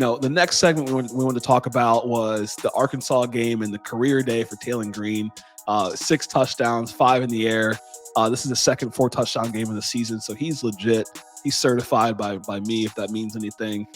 No, the next segment we wanted to talk about was the Arkansas game and the career day for Taylen Green. 6 touchdowns, 5 in the air. This is the second 4-touchdown game of the season, so he's legit. He's certified by me, if that means anything.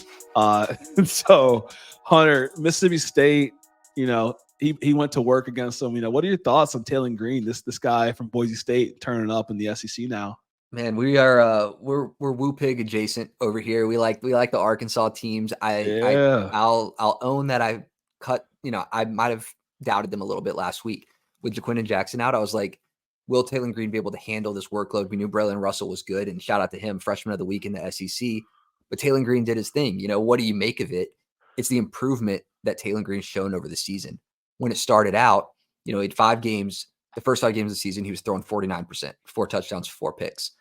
So, Hunter, Mississippi State, he went to work against them. What are your thoughts on Taylen Green, this guy from Boise State turning up in the SEC now? Man, we are we're Woo Pig adjacent over here. We like the Arkansas teams. I'll own that I might have doubted them a little bit last week with Jaquindon Jackson out. I was like, will Taylen Green be able to handle this workload? We knew Braylon Russell was good, and shout out to him, freshman of the week in the SEC. But Taylen Green did his thing. What do you make of it? It's the improvement that Taylen Green's shown over the season. When it started out, he had 5 games. The first 5 games of the season, he was throwing 49%, 4 touchdowns, 4 picks.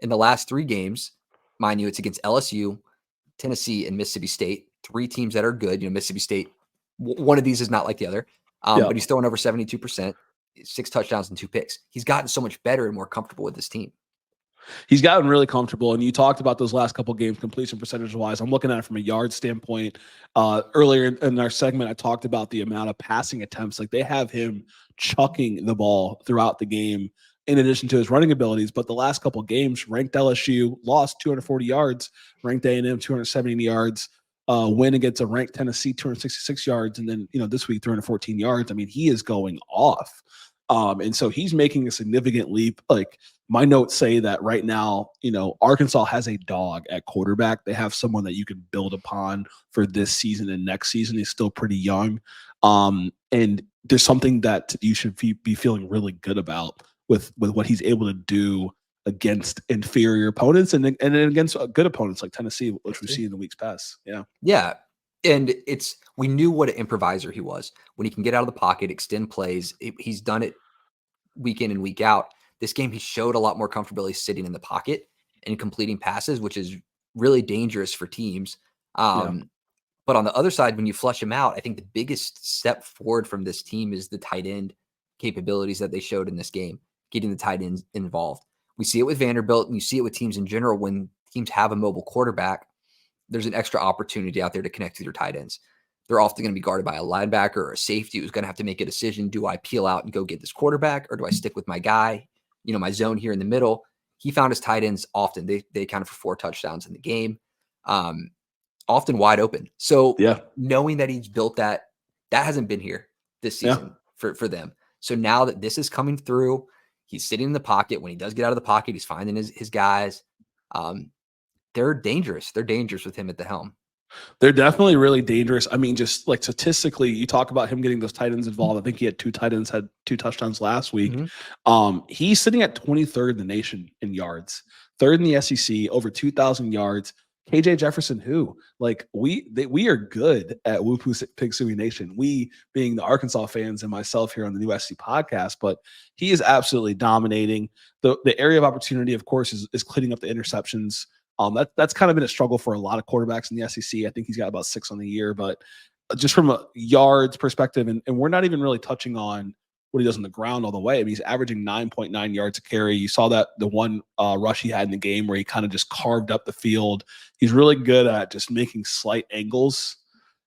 In the last 3 games, mind you, it's against LSU, Tennessee, and Mississippi State, 3 teams that are good. Mississippi State, one of these is not like the other, but he's throwing over 72%, 6 touchdowns and 2 picks. He's gotten so much better and more comfortable with this team. He's gotten really comfortable, and you talked about those last couple of games completion percentage-wise. I'm looking at it from a yard standpoint. Earlier in our segment, I talked about the amount of passing attempts. Like, they have him chucking the ball throughout the game, in addition to his running abilities. But the last couple of games, ranked LSU, lost 240 yards, ranked A&M 270 yards, win against a ranked Tennessee 266 yards, and then this week 314 yards. I mean, he is going off. And so he's making a significant leap. Like, my notes say that right now, Arkansas has a dog at quarterback. They have someone that you can build upon for this season and next season. He's still pretty young. And there's something that you should be feeling really good about with what he's able to do against inferior opponents and then against good opponents like Tennessee, which we've seen in the weeks past. Yeah. Yeah. And we knew what an improviser he was. When he can get out of the pocket, extend plays, he's done it week in and week out. This game, he showed a lot more comfortability sitting in the pocket and completing passes, which is really dangerous for teams. But on the other side, when you flush him out, I think the biggest step forward from this team is the tight end capabilities that they showed in this game, getting the tight ends involved. We see it with Vanderbilt, and you see it with teams in general. When teams have a mobile quarterback, there's an extra opportunity out there to connect with your tight ends. They're often going to be guarded by a linebacker or a safety who's going to have to make a decision. Do I peel out and go get this quarterback, or do I stick with my guy, my zone here in the middle? He found his tight ends often. They accounted for 4 touchdowns in the game, often wide open. So knowing that he's built that hasn't been here this season for them. So now that this is coming through, he's sitting in the pocket. When he does get out of the pocket, he's finding his guys. They're dangerous. They're dangerous with him at the helm. They're definitely really dangerous. I mean, just like statistically, you talk about him getting those tight ends involved. I think he had 2 tight ends, had 2 touchdowns last week. He's sitting at 23rd in the nation in yards, 3rd in the SEC, over 2,000 yards. KJ Jefferson, who we are good at Woo Pig Suey Nation. We being the Arkansas fans and myself here on the New SC podcast, but he is absolutely dominating. The area of opportunity, of course, is cleaning up the interceptions. That's kind of been a struggle for a lot of quarterbacks in the SEC. I think he's got about 6 on the year, but just from a yards perspective, and we're not even really touching on what he does on the ground all the way. I mean, he's averaging 9.9 yards a carry. You saw that the one rush he had in the game where he kind of just carved up the field. He's really good at just making slight angles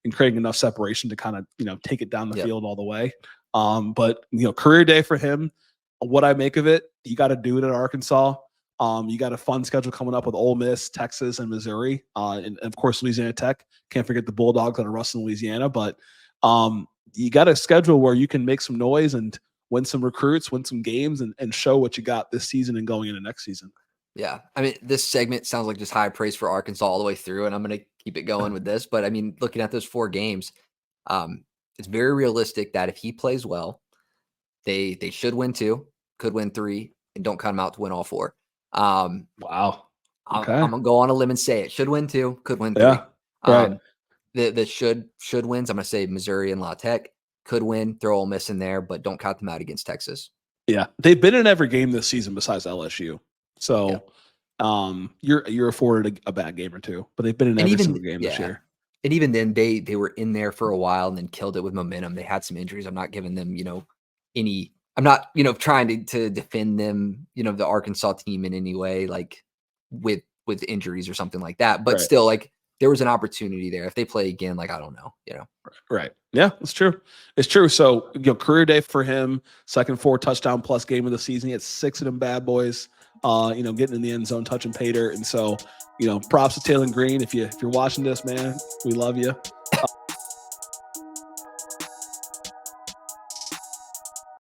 and creating enough separation to kind of, take it down the field all the way. But career day for him. What I make of it, you got to do it at Arkansas. You got a fun schedule coming up with Ole Miss, Texas, and Missouri, and of course Louisiana Tech. Can't forget the Bulldogs that are rustling Louisiana, but you got a schedule where you can make some noise and win some recruits, win some games, and show what you got this season and going into next season. Yeah, I mean, this segment sounds like just high praise for Arkansas all the way through, and I'm going to keep it going with this. But I mean, looking at those 4 games, it's very realistic that if he plays well, they should win 2, could win 3, and don't cut him out to win all 4. Wow. Okay. I'm gonna go on a limb and say it should win 2, could win 3. Yeah, right. The should wins. I'm gonna say Missouri and La Tech could win. Throw Ole Miss in there, but don't count them out against Texas. Yeah, they've been in every game this season besides LSU. So, you're afforded a bad game or 2, but they've been in every single game this year. And even then, they were in there for a while and then killed it with momentum. They had some injuries. I'm not giving them, any. I'm not, trying to defend them, the Arkansas team in any way, like with injuries or something like that. But still, like, there was an opportunity there. If they play again, like, I don't know, Right. Yeah, it's true. It's true. So, career day for him, second 4 touchdown plus game of the season. He had 6 of them bad boys, getting in the end zone, touching Pater. And so, props to Taylen Green. If you're watching this, man, we love you.